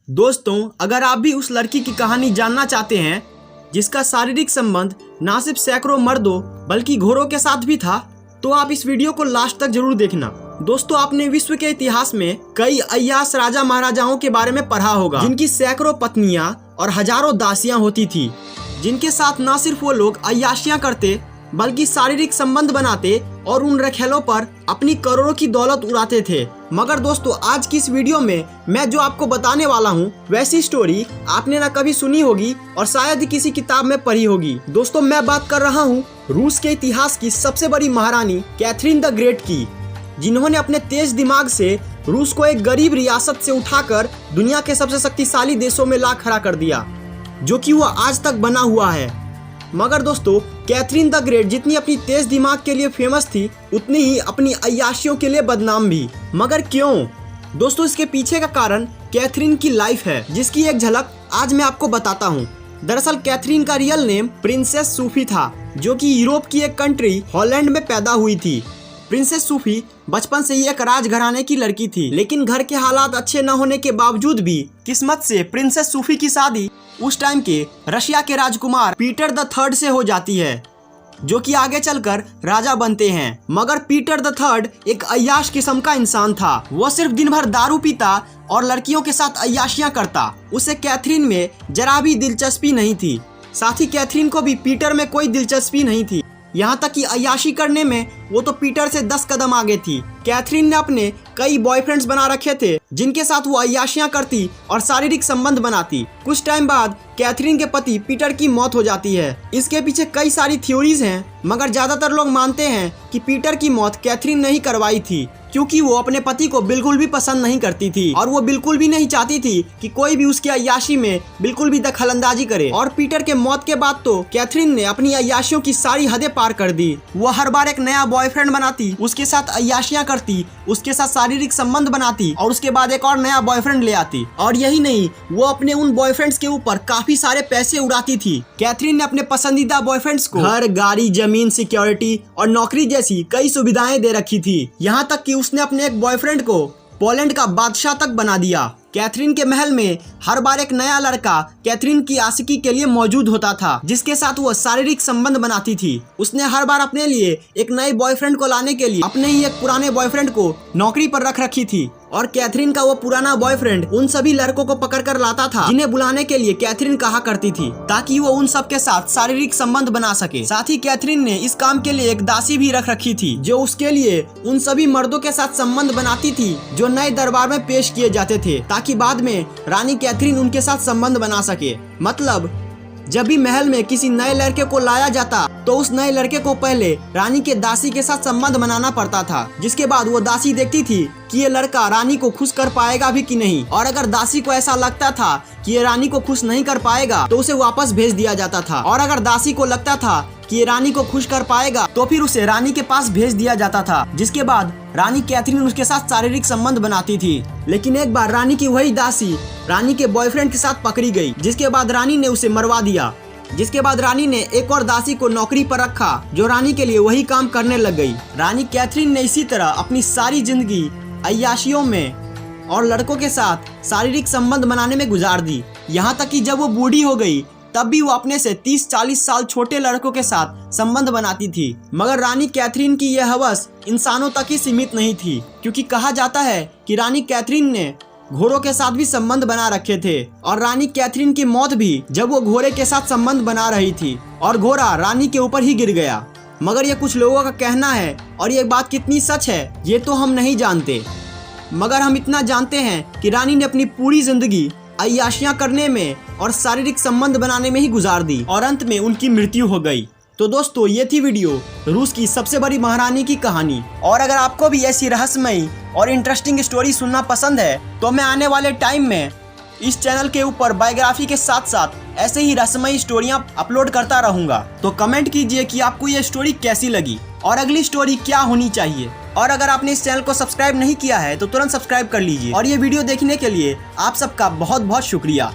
दोस्तों, अगर आप भी उस लड़की की कहानी जानना चाहते हैं जिसका शारीरिक संबंध ना सिर्फ सैकड़ों मर्दों बल्कि घोड़ों के साथ भी था, तो आप इस वीडियो को लास्ट तक जरूर देखना। दोस्तों, आपने विश्व के इतिहास में कई अय्याश राजा महाराजाओं के बारे में पढ़ा होगा जिनकी सैकड़ों पत्नियां और हजारों दासियां होती थी, जिनके साथ न सिर्फ वो लोग अय्याशियां करते बल्कि शारीरिक संबंध बनाते और उन रखेलों पर अपनी करोड़ों की दौलत उड़ाते थे। मगर दोस्तों, आज की इस वीडियो में मैं जो आपको बताने वाला हूँ वैसी स्टोरी आपने ना कभी सुनी होगी और शायद ही किसी किताब में पढ़ी होगी। दोस्तों, मैं बात कर रहा हूँ रूस के इतिहास की सबसे बड़ी महारानी कैथरीन द ग्रेट की, जिन्होंने अपने तेज दिमाग से रूस को एक गरीब रियासत से उठाकर दुनिया के सबसे शक्तिशाली देशों में ला खड़ा कर दिया, जो कि वह आज तक बना हुआ है। मगर दोस्तों, कैथरीन द ग्रेट जितनी अपनी तेज दिमाग के लिए फेमस थी, उतनी ही अपनी अय्याशियों के लिए बदनाम भी। मगर क्यों? दोस्तों, इसके पीछे का कारण कैथरीन की लाइफ है, जिसकी एक झलक आज मैं आपको बताता हूँ। दरअसल कैथरीन का रियल नेम प्रिंसेस सूफी था, जो कि यूरोप की एक कंट्री हॉलैंड में पैदा हुई थी। प्रिंसेस सूफी बचपन से ही एक राजघराने की लड़की थी, लेकिन घर के हालात अच्छे न होने के बावजूद भी किस्मत से प्रिंसेस सूफी की शादी उस टाइम के रशिया के राजकुमार पीटर द थर्ड से हो जाती है, जो कि आगे चलकर राजा बनते हैं। मगर पीटर द थर्ड एक अय्याश किस्म का इंसान था। वह सिर्फ दिन भर दारू पीता और लड़कियों के साथ अय्याशियां करता। उसे कैथरीन में जरा भी दिलचस्पी नहीं थी। साथ ही कैथरीन को भी पीटर में कोई दिलचस्पी नहीं थी, यहाँ तक कि अय्याशी करने में वो तो पीटर से 10 कदम आगे थी। कैथरीन ने अपने कई बॉयफ्रेंड्स बना रखे थे, जिनके साथ वो अय्याशियां करती और शारीरिक संबंध बनाती। कुछ टाइम बाद कैथरीन के पति पीटर की मौत हो जाती है। इसके पीछे कई सारी थ्योरीज हैं, मगर ज्यादातर लोग मानते हैं कि पीटर की मौत कैथरीन ने ही करवाई थी, क्योंकि वो अपने पति को बिल्कुल भी पसंद नहीं करती थी और वो बिल्कुल भी नहीं चाहती थी कि कोई भी उसकी अय्याशी में बिल्कुल भी दखलंदाजी करे। और पीटर के मौत के बाद तो कैथरीन ने अपनी अय्याशियों की सारी हदें पार कर दी। वो हर बार एक नया बॉयफ्रेंड बनाती, उसके साथ अय्याशियां करती, उसके साथ शारीरिक संबंध बनाती और उसके बाद एक और नया बॉयफ्रेंड ले आती। और यही नहीं, वो अपने उन बॉयफ्रेंड्स के ऊपर काफी सारे पैसे उड़ाती थी। कैथरीन ने अपने पसंदीदा बॉयफ्रेंड्स को घर, गाड़ी, जमीन, सिक्योरिटी और नौकरी जैसी कई सुविधाएं दे रखी थी। यहाँ तक कि उसने अपने एक बॉयफ्रेंड को पोलैंड का बादशाह तक बना दिया। कैथरीन के महल में हर बार एक नया लड़का कैथरीन की आशिकी के लिए मौजूद होता था, जिसके साथ वह शारीरिक संबंध बनाती थी। उसने हर बार अपने लिए एक नए बॉयफ्रेंड को लाने के लिए अपने ही एक पुराने बॉयफ्रेंड को नौकरी पर रख रखी थी। और कैथरीन का वो पुराना बॉयफ्रेंड उन सभी लड़कों को पकड़ कर लाता था जिन्हें बुलाने के लिए कैथरीन कहा करती थी, ताकि वो उन सब के साथ शारीरिक संबंध बना सके। साथ ही कैथरीन ने इस काम के लिए एक दासी भी रख रखी थी, जो उसके लिए उन सभी मर्दों के साथ संबंध बनाती थी जो नए दरबार में पेश किए जाते थे, ताकि बाद में रानी कैथरीन उनके साथ संबंध बना सके। मतलब जब भी महल में किसी नए लड़के को लाया जाता तो उस नए लड़के को पहले रानी के दासी के साथ संबंध बनाना पड़ता था, जिसके बाद वो दासी देखती थी कि ये लड़का रानी को खुश कर पाएगा भी कि नहीं। और अगर दासी को ऐसा लगता था कि ये रानी को खुश नहीं कर पाएगा तो उसे वापस भेज दिया जाता था। और अगर दासी को लगता था कि ये रानी को खुश कर पाएगा तो फिर उसे रानी के पास भेज दिया जाता था, जिसके बाद रानी कैथरीन उसके साथ शारीरिक संबंध बनाती थी। लेकिन एक बार रानी की वही दासी रानी के बॉयफ्रेंड के साथ पकड़ी गई, जिसके बाद रानी ने उसे मरवा दिया। जिसके बाद रानी ने एक और दासी को नौकरी पर रखा, जो रानी के लिए वही काम करने लग गई। रानी कैथरीन ने इसी तरह अपनी सारी जिंदगी अय्याशियों में और लड़कों के साथ शारीरिक संबंध बनाने में गुजार दी। यहाँ तक कि जब वो बूढ़ी हो गई तब भी वो अपने से 30-40 साल छोटे लड़कों के साथ संबंध बनाती थी। मगर रानी कैथरीन की यह हवस इंसानों तक ही सीमित नहीं थी, क्योंकि कहा जाता है कि रानी कैथरीन ने घोड़ों के साथ भी संबंध बना रखे थे। और रानी कैथरीन की मौत भी जब वो घोड़े के साथ संबंध बना रही थी और घोड़ा रानी के ऊपर ही गिर गया। मगर ये कुछ लोगों का कहना है और ये बात कितनी सच है ये तो हम नहीं जानते। मगर हम इतना जानते हैं कि रानी ने अपनी पूरी जिंदगी अय्याशियां करने में और शारीरिक संबंध बनाने में ही गुजार दी और अंत में उनकी मृत्यु हो गई। तो दोस्तों, ये थी वीडियो रूस की सबसे बड़ी महारानी की कहानी। और अगर आपको भी ऐसी रहस्यमयी और इंटरेस्टिंग स्टोरी सुनना पसंद है तो मैं आने वाले टाइम में इस चैनल के ऊपर बायोग्राफी के साथ साथ ऐसे ही रहस्यमयी स्टोरियां अपलोड करता रहूंगा। तो कमेंट कीजिए कि आपको ये स्टोरी कैसी लगी और अगली स्टोरी क्या होनी चाहिए। और अगर आपने इस चैनल को सब्सक्राइब नहीं किया है तो तुरंत सब्सक्राइब कर लीजिए। और ये वीडियो देखने के लिए आप सबका बहुत बहुत शुक्रिया।